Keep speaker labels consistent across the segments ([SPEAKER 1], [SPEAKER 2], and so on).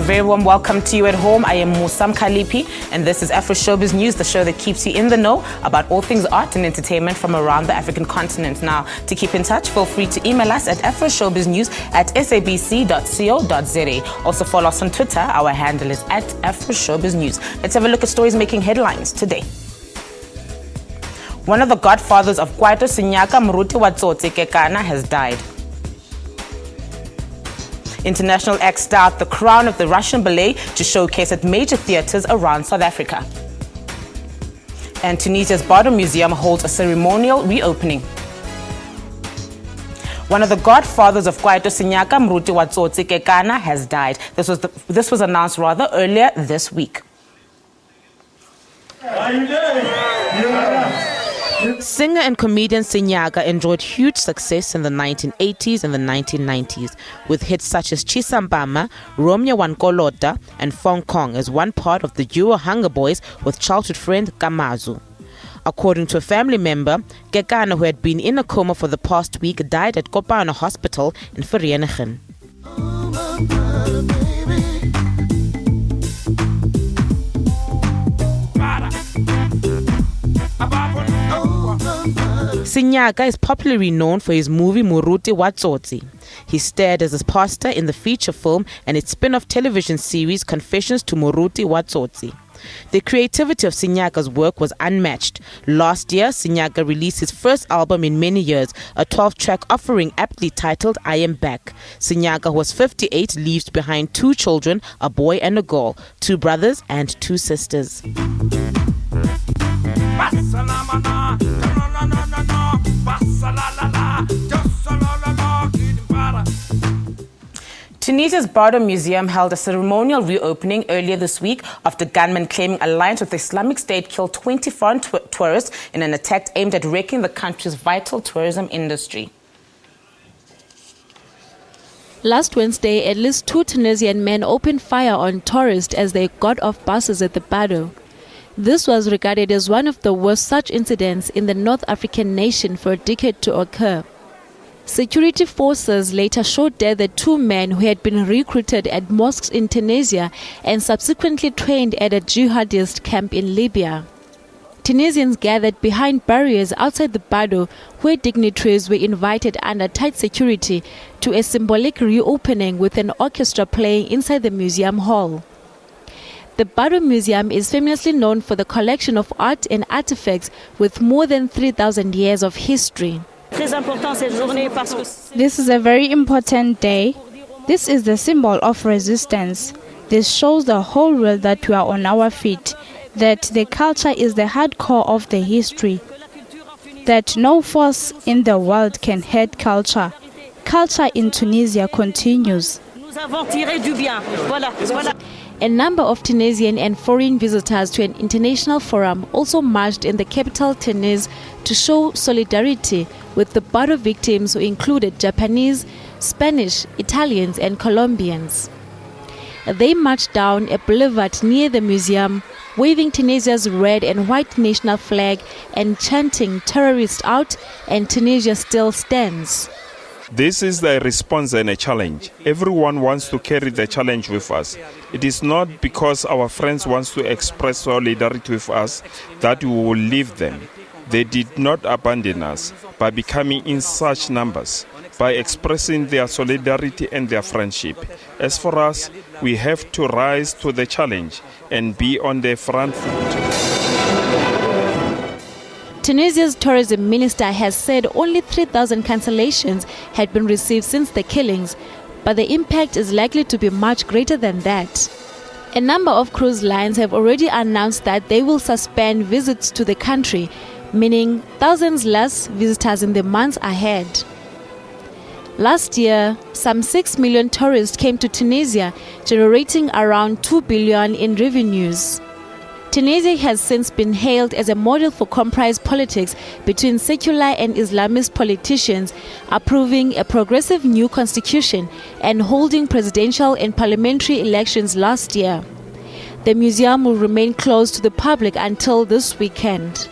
[SPEAKER 1] very warm welcome to you at home. I am Musam Khalipi, and this is Afroshowbiz News, the show that keeps you in the know about all things art and entertainment from around the African continent. Now, to keep in touch, feel free to email us at afroshowbiznews@sabc.co.za. Also follow us on Twitter. Our handle is @AfroShowbizNews. Let's have a look at stories making headlines today. One of the godfathers of Kwaito Sinyaka, Mruti Watsotsi Kekana, has died. International acts start the crown of the Russian ballet to showcase at major theatres around South Africa. And Tunisia's Bardo Museum holds a ceremonial reopening. One of the godfathers of Kwaito Sinyaka, Mruti Watsotsi Kekana, has died. This was announced earlier this week. Singer and comedian Sinyaka enjoyed huge success in the 1980s and the 1990s, with hits such as Chisambama, Romya Wankolota, and Fong Kong as one part of the duo Hunger Boys with childhood friend Kamazu. According to a family member, Kekana, who had been in a coma for the past week, died at Kopana Hospital in Vereeniging. Sinyaka is popularly known for his movie Mruti Watsotsi. He starred as a pastor in the feature film and its spin-off television series Confessions to Mruti Watsotsi. The creativity of Sinyaka's work was unmatched. Last year, Sinyaka released his first album in many years, a 12-track offering aptly titled I Am Back. Sinyaka, who was 58, leaves behind 2 children, a boy and a girl, 2 brothers and 2 sisters. Tunisia's Bardo Museum held a ceremonial reopening earlier this week after gunmen claiming alliance with the Islamic State killed 20 foreign tourists in an attack aimed at wrecking the country's vital tourism industry.
[SPEAKER 2] Last Wednesday, at least 2 Tunisian men opened fire on tourists as they got off buses at the Bardo. This was regarded as one of the worst such incidents in the North African nation for a decade to occur. Security forces later shot dead the 2 men who had been recruited at mosques in Tunisia and subsequently trained at a jihadist camp in Libya. Tunisians gathered behind barriers outside the Bardo, where dignitaries were invited under tight security to a symbolic reopening with an orchestra playing inside the museum hall. The Bardo Museum is famously known for the collection of art and artifacts with more than 3,000 years of history.
[SPEAKER 3] This is a very important day. This is the symbol of resistance. This shows the whole world that we are on our feet, that the culture is the hardcore of the history, that no force in the world can hurt culture. Culture in Tunisia continues.
[SPEAKER 2] A number of Tunisian and foreign visitors to an international forum also marched in the capital Tunis to show solidarity with the Bardo victims, who included Japanese, Spanish, Italians and Colombians. They marched down a boulevard near the museum, waving Tunisia's red and white national flag and chanting "Terrorists out" and "Tunisia still stands."
[SPEAKER 4] This is the response and a challenge. Everyone wants to carry the challenge with us. It is not because our friends want to express solidarity with us that we will leave them. They did not abandon us by becoming in such numbers, by expressing their solidarity and their friendship. As for us, we have to rise to the challenge and be on the front foot.
[SPEAKER 2] Tunisia's tourism minister has said only 3,000 cancellations had been received since the killings, but the impact is likely to be much greater than that. A number of cruise lines have already announced that they will suspend visits to the country, meaning thousands less visitors in the months ahead. Last year, some 6 million tourists came to Tunisia, generating around 2 billion in revenues. Tunisia has since been hailed as a model for compromise politics between secular and Islamist politicians, approving a progressive new constitution and holding presidential and parliamentary elections last year. The museum will remain closed to the public until this weekend.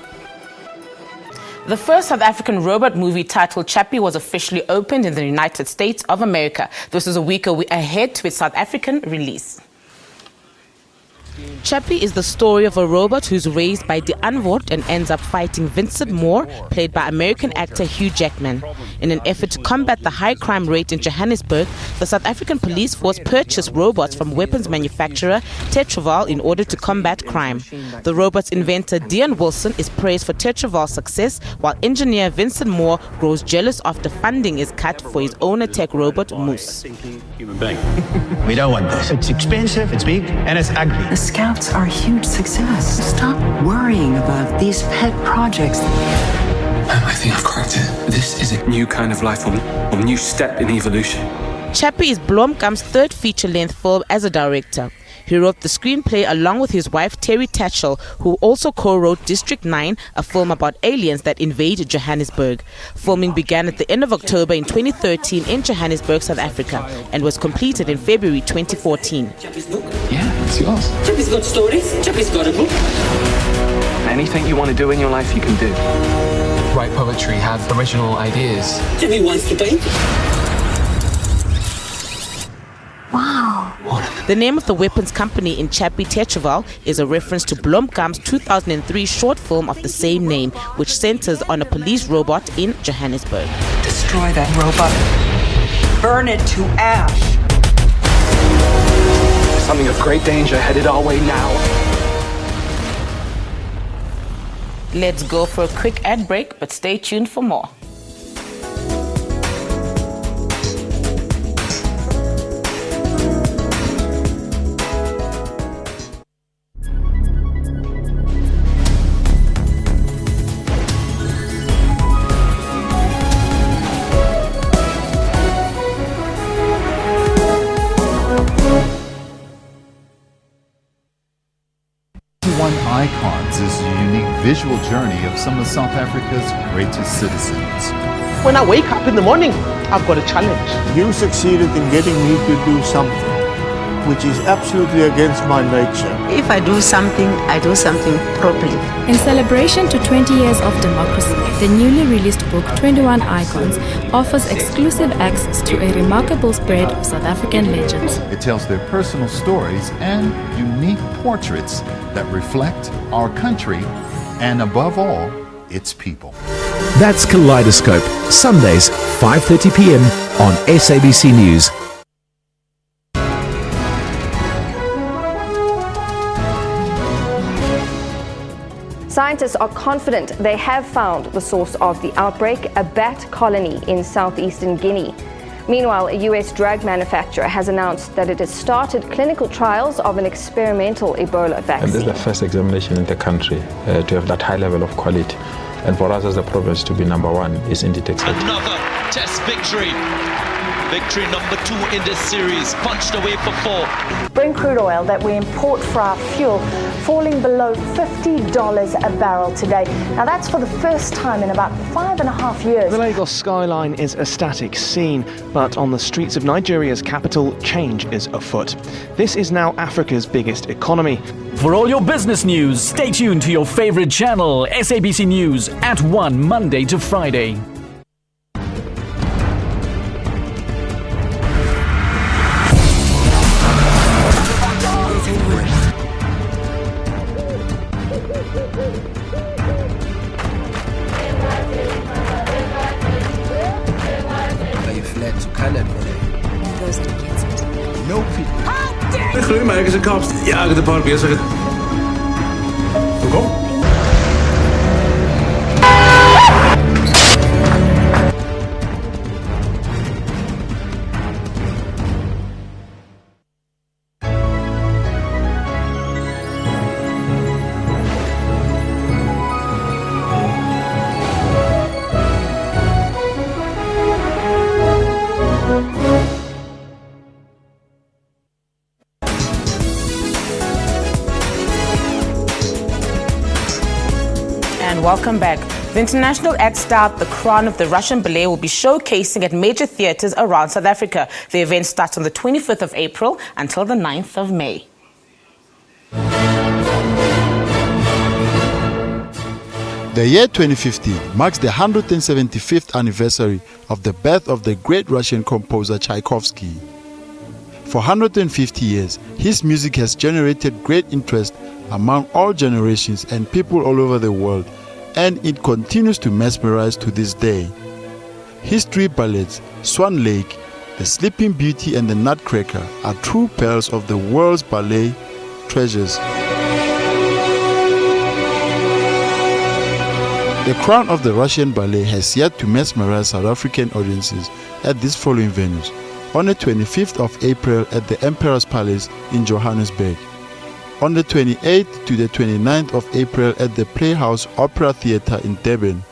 [SPEAKER 1] The first South African robot movie titled Chappie was officially opened in the United States of America. This is a week ahead to its South African release. Chappie is the story of a robot who's raised by the Antwoord and ends up fighting Vincent Moore, played by American actor Hugh Jackman. In an effort to combat the high crime rate in Johannesburg, the South African Police Force purchased robots from weapons manufacturer Tetraval in order to combat crime. The robot's inventor Dion Wilson is praised for Tetraval's success, while engineer Vincent Moore grows jealous after funding is cut for his own attack robot Moose.
[SPEAKER 5] We don't want this. It's expensive, it's big, and it's ugly.
[SPEAKER 6] The Scouts are a huge success. Stop worrying about these pet projects.
[SPEAKER 7] I think I've cracked it. This is a new kind of life form, a new step in evolution.
[SPEAKER 1] Chappie is Blomkamp's third feature-length film as a director. He wrote the screenplay along with his wife Terry Tatchell, who also co-wrote District 9, a film about aliens that invade Johannesburg. Filming began at the end of October in 2013 in Johannesburg, South Africa, and was completed in February 2014.
[SPEAKER 7] Yeah, it's yours.
[SPEAKER 8] Chappie's got stories. Chappie's got a book.
[SPEAKER 7] Anything you want to do in your life, you can do. Write poetry, have original ideas.
[SPEAKER 8] Chappie wants to paint.
[SPEAKER 6] Wow.
[SPEAKER 1] The name of the weapons company in Chappie, Tetraval, is a reference to Blomkamp's 2003 short film of the same name, which centers on a police robot in Johannesburg.
[SPEAKER 6] Destroy that robot. Burn it to ash.
[SPEAKER 7] Something of great danger headed our way now.
[SPEAKER 1] Let's go for a quick ad break, but stay tuned for more.
[SPEAKER 9] Icons is a unique visual journey of some of South Africa's greatest citizens.
[SPEAKER 10] When I wake up in the morning, I've got a challenge.
[SPEAKER 11] You succeeded in getting me to do something which is absolutely against my nature.
[SPEAKER 6] If I do something, I do something properly.
[SPEAKER 12] In celebration to 20 years of democracy, the newly released book 21 Icons offers exclusive access to a remarkable spread of South African legends.
[SPEAKER 9] It tells their personal stories and unique portraits that reflect our country and, above all, its people.
[SPEAKER 13] That's Kaleidoscope, Sundays, 5:30 p.m. on SABC News.
[SPEAKER 14] Scientists are confident they have found the source of the outbreak, a bat colony in southeastern Guinea. Meanwhile, a US drug manufacturer has announced that it has started clinical trials of an experimental Ebola vaccine.
[SPEAKER 15] And this is the first examination in the country to have that high level of quality. And for us as a province to be number one is indeed exciting.
[SPEAKER 16] Another test victory. Victory number 2 in this series, punched away for 4.
[SPEAKER 17] Brent crude oil that we import for our fuel falling below $50 a barrel today. Now that's for the first time in about 5.5 years.
[SPEAKER 10] The Lagos skyline is a static scene, but on the streets of Nigeria's capital, change is afoot. This is now Africa's biggest economy.
[SPEAKER 18] For all your business news, stay tuned to your favorite channel, SABC News, at 1 Monday to Friday.
[SPEAKER 19] Gelukkig is een kast. Ja, de park is er. Kom.
[SPEAKER 1] Welcome back. The international act styled The Crown of the Russian Ballet will be showcasing at major theatres around South Africa. The event starts on the 25th of April until the 9th of May.
[SPEAKER 20] The year 2015 marks the 175th anniversary of the birth of the great Russian composer Tchaikovsky. For 150 years, his music has generated great interest among all generations and people all over the world, and it continues to mesmerize to this day. His three ballads, Swan Lake, The Sleeping Beauty and The Nutcracker, are true pearls of the world's ballet treasures. The crown of the Russian ballet has yet to mesmerize South African audiences at these following venues. On the 25th of April at the Emperor's Palace in Johannesburg. On the 28th to the 29th of April at the Playhouse Opera Theatre in Durban.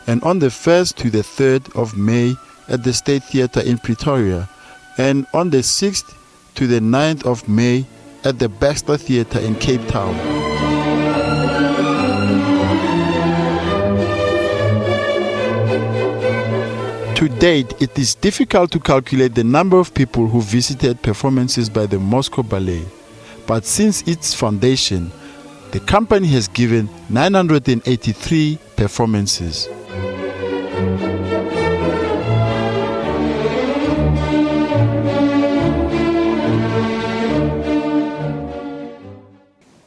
[SPEAKER 20] And on the 1st to the 3rd of May at the State Theatre in Pretoria. And on the 6th to the 9th of May at the Baxter Theatre in Cape Town. To date, it is difficult to calculate the number of people who visited performances by the Moscow Ballet. But since its foundation, the company has given 983 performances.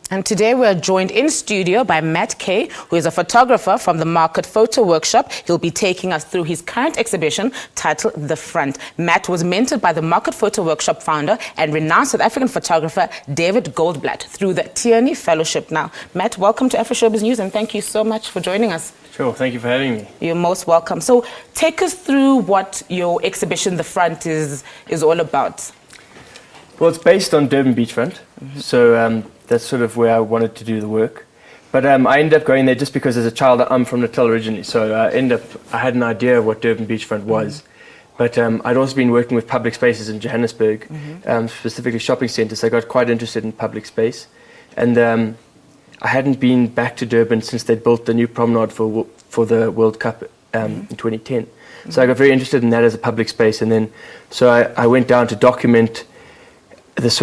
[SPEAKER 1] And today we are joined in studio by Matt Kay, who is a photographer from the Market Photo Workshop. He'll be taking us through his current exhibition titled The Front. Matt was mentored by the Market Photo Workshop founder and renowned South African photographer David Goldblatt through the Tierney Fellowship. Now, Matt, welcome to Afroshowbiz News and thank you so much for joining us.
[SPEAKER 21] Sure, thank you for having me.
[SPEAKER 1] You're most welcome. So take us through what your exhibition The Front is all about.
[SPEAKER 21] Well, it's based on Durban beachfront, so that's sort of where I wanted to do the work. But I ended up going there just because as a child I'm from Natal originally, so I had an idea of what Durban beachfront was. But I'd also been working with public spaces in Johannesburg, specifically shopping centres, so I got quite interested in public space. And I hadn't been back to Durban since they built the new promenade for the World Cup in 2010. So I got very interested in that as a public space, and then so I went down to document this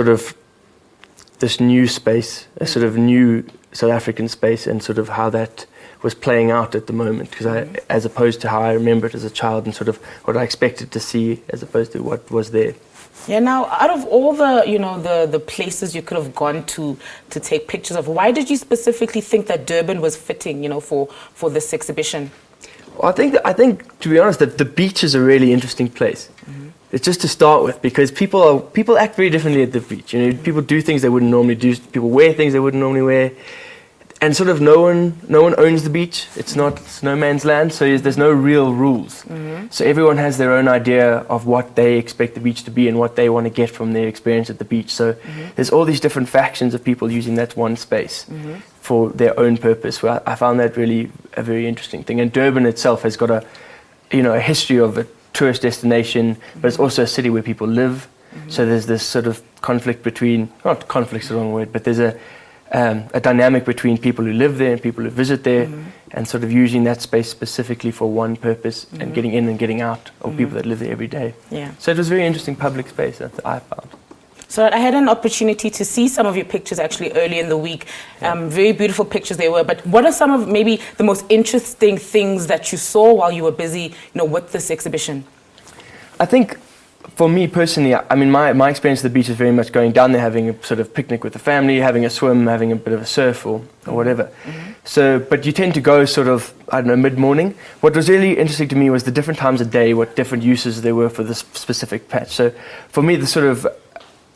[SPEAKER 21] new space, a sort of new South African space, and sort of how that was playing out at the moment, because as opposed to how I remember it as a child and sort of what I expected to see as opposed to what was there.
[SPEAKER 1] Yeah, now out of all the places you could have gone to take pictures of, why did you specifically think that Durban was fitting, for this exhibition?
[SPEAKER 21] Well, I think to be honest, that the beach is a really interesting place. It's just to start with, because people act very differently at the beach. People do things they wouldn't normally do. People wear things they wouldn't normally wear, and sort of no one owns the beach. It's no man's land, so there's no real rules. So everyone has their own idea of what they expect the beach to be and what they want to get from their experience at the beach. So there's all these different factions of people using that one space for their own purpose. Well, I found that really a very interesting thing. And Durban itself has got a history of a tourist destination, but it's also a city where people live. So there's this sort of conflict between, not conflict's the wrong word, but there's a dynamic between people who live there and people who visit there, and sort of using that space specifically for one purpose and getting in and getting out of people that live there every day.
[SPEAKER 1] Yeah.
[SPEAKER 21] So it was a very interesting public space that I found.
[SPEAKER 1] So I had an opportunity to see some of your pictures actually early in the week. Very beautiful pictures they were. But what are some of maybe the most interesting things that you saw while you were busy, with this exhibition?
[SPEAKER 21] I think for me personally, I mean, my experience at the beach is very much going down there, having a sort of picnic with the family, having a swim, having a bit of a surf or whatever. So, but you tend to go sort of, mid-morning. What was really interesting to me was the different times of day, what different uses there were for this specific patch. So for me,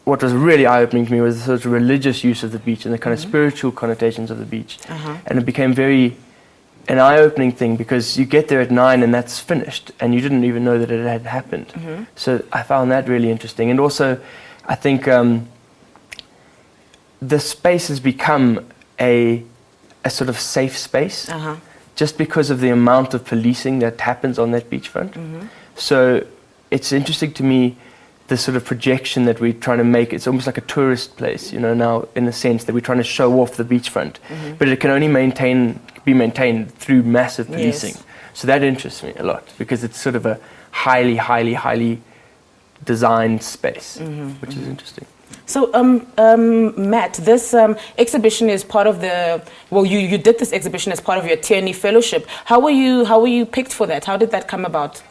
[SPEAKER 21] what was really eye-opening to me was the sort of religious use of the beach and the kind of spiritual connotations of the beach. And it became an eye-opening thing, because you get there at 9 and that's finished and you didn't even know that it had happened. So I found that really interesting. And also, I think the space has become a sort of safe space just because of the amount of policing that happens on that beachfront. So it's interesting to me, the sort of projection that we're trying to make. It's almost like a tourist place, now, in the sense that we're trying to show off the beachfront, but it can only be maintained through massive policing. Yes. So that interests me a lot, because it's sort of a highly, highly, highly designed space, which is interesting.
[SPEAKER 1] So, Matt, this exhibition is part of you did this exhibition as part of your Tierney Fellowship. How were you picked for that? How did that come about?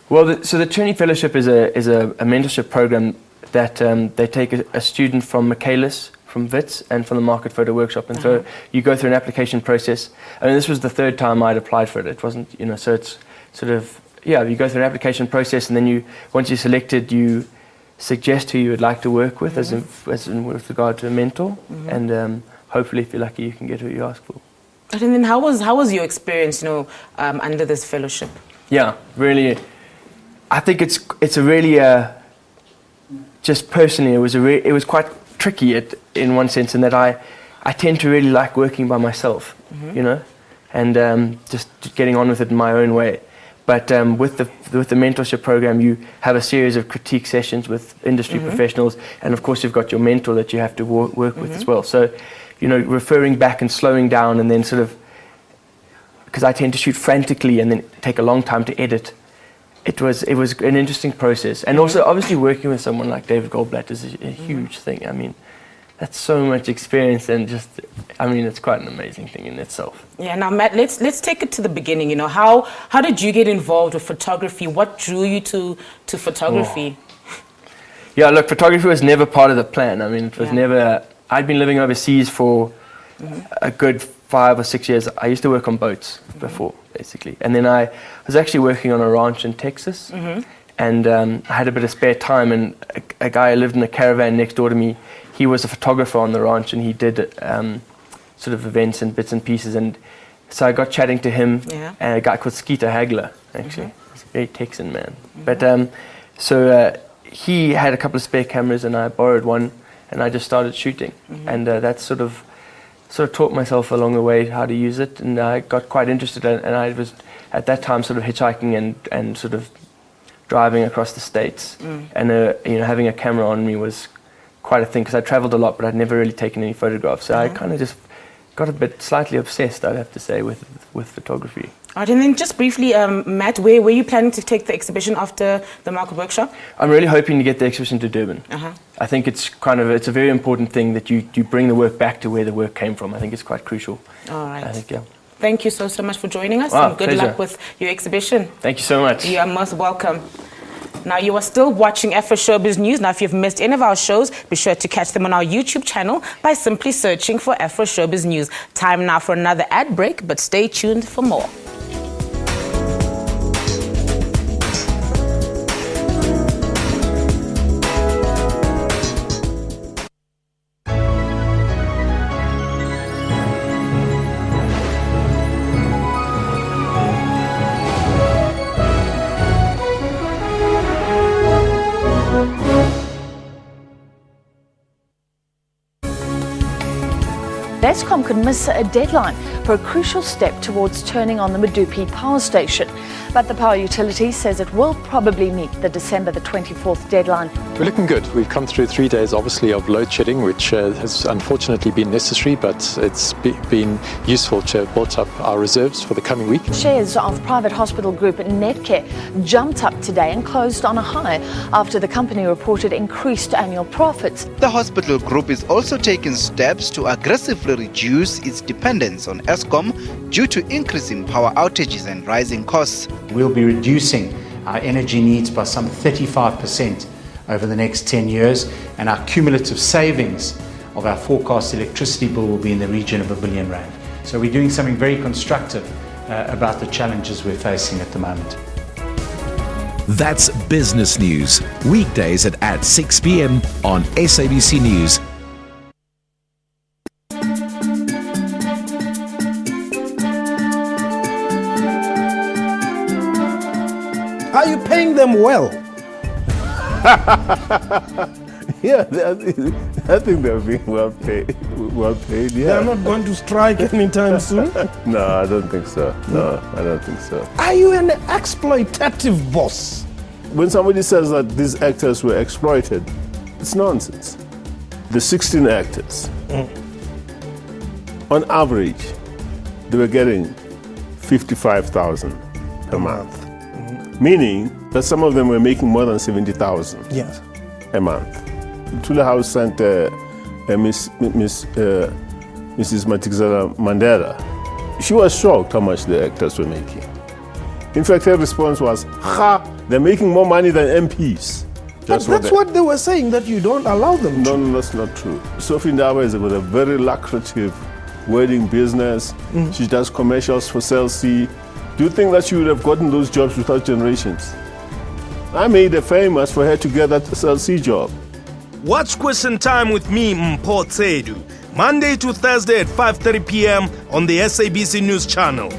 [SPEAKER 21] Well, so the Tierney Fellowship is a mentorship program that they take a student from Michaelis, from Wits, and from the Market Photo Workshop. And so you go through an application process. I mean, this was the third time I'd applied for it. It wasn't, so it's sort of, you go through an application process, and then once you're selected, you suggest who you would like to work with, as in with regard to a mentor, and hopefully, if you're lucky, you can get who you ask for.
[SPEAKER 1] And then how was your experience, under this fellowship?
[SPEAKER 21] Yeah, really. I think it's a really just personally, it was quite tricky in one sense, in that I tend to really like working by myself, and just getting on with it in my own way. But with the mentorship program, you have a series of critique sessions with industry professionals, and of course you've got your mentor that you have to work with as well. So, referring back and slowing down, and then sort of, because I tend to shoot frantically and then take a long time to edit. It was an interesting process, and also obviously working with someone like David Goldblatt is a huge thing. I mean, that's so much experience, and it's quite an amazing thing in itself.
[SPEAKER 1] Yeah. Now, Matt, let's take it to the beginning. How did you get involved with photography? What drew you to photography?
[SPEAKER 21] Yeah, look, photography was never part of the plan. I mean, it was never. I'd been living overseas for a good 5 or 6 years. I used to work on boats before, basically, and then I was actually working on a ranch in Texas, and I had a bit of spare time, and a guy who lived in a caravan next door to me, he was a photographer on the ranch, and he did sort of events and bits and pieces, and so I got chatting to him, and a guy called Skeeter Hagler, actually. He's a very Texan man. But so he had a couple of spare cameras, and I borrowed one, and I just started shooting, and that sort of taught myself along the way how to use it, and I got quite interested in it, and I was at that time sort of hitchhiking and sort of driving across the States, and having a camera on me was quite a thing, because I traveled a lot, but I'd never really taken any photographs, so I kind of just got a bit slightly obsessed, I'd have to say, with photography.
[SPEAKER 1] Right, and then just briefly, Matt, where were you planning to take the exhibition after the Market Workshop?
[SPEAKER 21] I'm really hoping to get the exhibition to Durban. I think it's a very important thing that you bring the work back to where the work came from. I think it's quite crucial.
[SPEAKER 1] All right.
[SPEAKER 21] I think, yeah.
[SPEAKER 1] Thank you so much for joining us,
[SPEAKER 21] Wow,
[SPEAKER 1] and good
[SPEAKER 21] pleasure.
[SPEAKER 1] luck with your exhibition.
[SPEAKER 21] Thank you so much.
[SPEAKER 1] You are most welcome. Now, you are still watching Afroshowbiz News. Now, if you've missed any of our shows, be sure to catch them on our YouTube channel by simply searching for Afroshowbiz News. Time now for another ad break, but stay tuned for more.
[SPEAKER 17] Eskom could miss a deadline for a crucial step towards turning on the Medupi power station. But the power utility says it will probably meet the December the 24th deadline.
[SPEAKER 3] We're looking good. We've come through 3 days, obviously, of load shedding, which has unfortunately been necessary, but it's been useful to have built up our reserves for the coming week.
[SPEAKER 17] Shares of private hospital group Netcare jumped up today and closed on a high after the company reported increased annual profits.
[SPEAKER 22] The hospital group is also taking steps to aggressively reduce its dependence on Eskom due to increasing power outages and rising costs.
[SPEAKER 23] We'll be reducing our energy needs by some 35% over the next 10 years, and our cumulative savings of our forecast electricity bill will be in the region of R1 billion. So we're doing something very constructive about the challenges we're facing at the moment.
[SPEAKER 13] That's Business News, weekdays at 6 p.m. on SABC News.
[SPEAKER 24] Are you paying them well?
[SPEAKER 11] Yeah, I think they're being well paid. Yeah.
[SPEAKER 24] They're not going to strike anytime soon?
[SPEAKER 11] No, I don't think so. No, I don't think so.
[SPEAKER 24] Are you an exploitative boss?
[SPEAKER 11] When somebody says that these actors were exploited, it's nonsense. The 16 actors, on average, they were getting 55,000 a month. Meaning that some of them were making more than 70,000 a month. Tula House sent Mrs. Matikizela Mandela. She was shocked how much the actors were making. In fact, her response was, "Ha, they're making more money than MPs."
[SPEAKER 24] But that's what they were saying, that you don't allow them to.
[SPEAKER 11] No, that's not true. Sophie Ndaba is with a very lucrative wedding business. She does commercials for Cell C. Do you think that she would have gotten those jobs without generations? I made her famous for her to get that Cell C job.
[SPEAKER 24] Watch Question Time with me, Mpho Tsedu, Monday to Thursday at 5:30 p.m. on the SABC News Channel.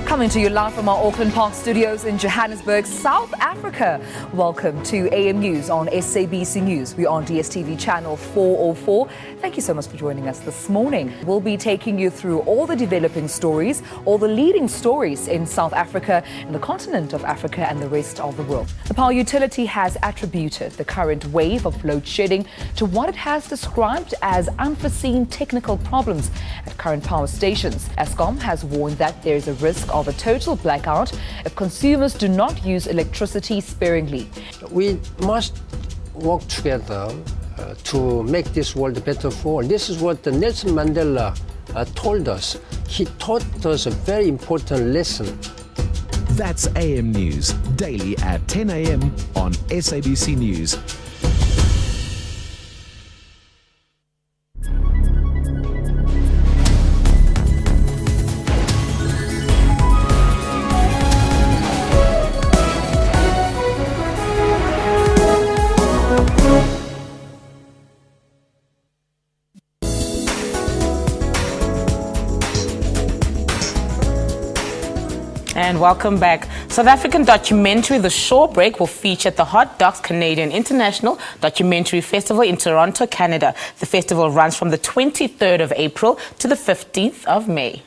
[SPEAKER 2] Coming to you live from our Auckland Park studios in Johannesburg, South Africa. Welcome to AM News on SABC News. We're on DSTV channel 404. Thank you so much for joining us this morning. We'll be taking you through all the developing stories, all the leading stories in South Africa, in the continent of Africa and the rest of the world. The power utility has attributed the current wave of load shedding to what it has described as unforeseen technical problems at current power stations. Eskom has warned that there is a risk of a total blackout if consumers do not use electricity sparingly.
[SPEAKER 4] We must work together to make this world better for all. This is what Nelson Mandela told us. He taught us a very important lesson.
[SPEAKER 13] That's AM News, daily at 10 a.m. on SABC News.
[SPEAKER 1] And welcome back. South African documentary The Shawbreak will feature at the Hot Docs Canadian International Documentary Festival in Toronto, Canada. The festival runs from the 23rd of April to the 15th of May.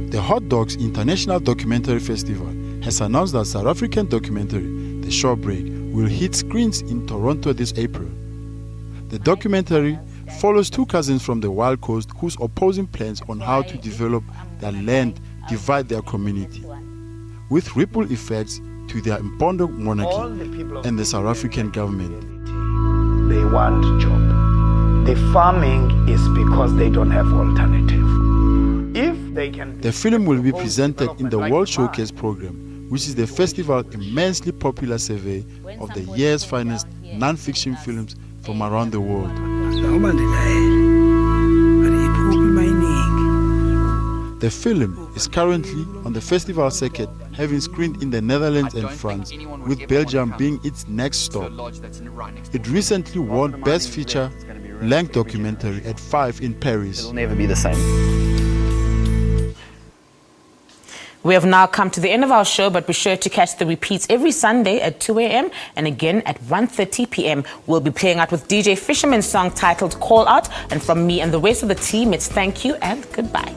[SPEAKER 20] The Hot Docs International Documentary Festival has announced that South African documentary The Shawbreak will hit screens in Toronto this April. The documentary follows two cousins from the Wild Coast whose opposing plans on how to develop their land divide their community, with ripple effects to their Mpondo monarchy and the South African government.
[SPEAKER 5] They want job. The farming is because they don't have alternative. If they can...
[SPEAKER 20] The film will be presented in the World Showcase program, which is the festival's immensely popular survey of the year's finest non-fiction films from around the world. The film is currently on the festival circuit, having screened in the Netherlands and France, with Belgium being its next stop. It recently won Best Feature Length Documentary at 5 in Paris.
[SPEAKER 10] It'll never be the same.
[SPEAKER 1] We have now come to the end of our show, but be sure to catch the repeats every Sunday at 2 a.m. and again at 1:30 p.m. We'll be playing out with DJ Fisherman's song titled Call Out. And from me and the rest of the team, it's thank you and goodbye.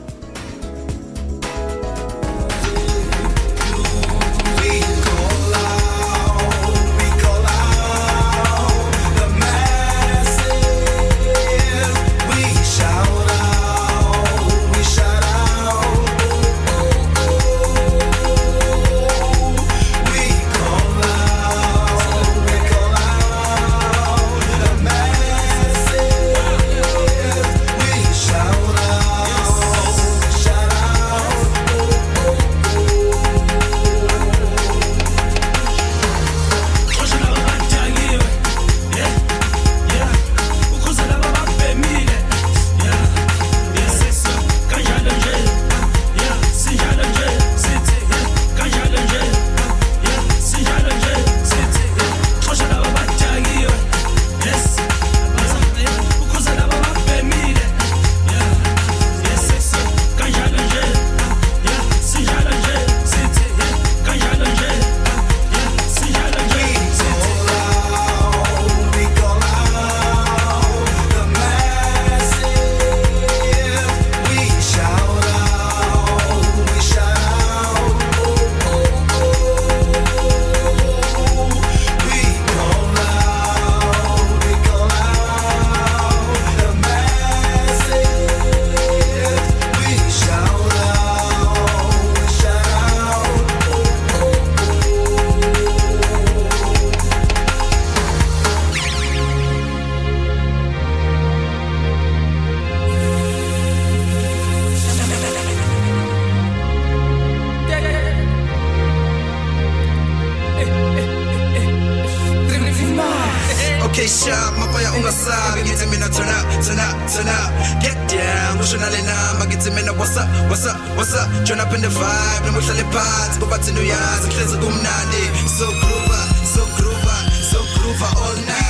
[SPEAKER 6] stay sharp, mapaya ungasabi. Ngithi mina turn up, turn up, turn up. Get down, ushonale nama. Ngithi mina what's up, what's up, what's up. Turn up in the vibe, namuhlale phansi, kubathi nuyazi, ngihlezi kumnandi. So groover, so groover, so groover all night.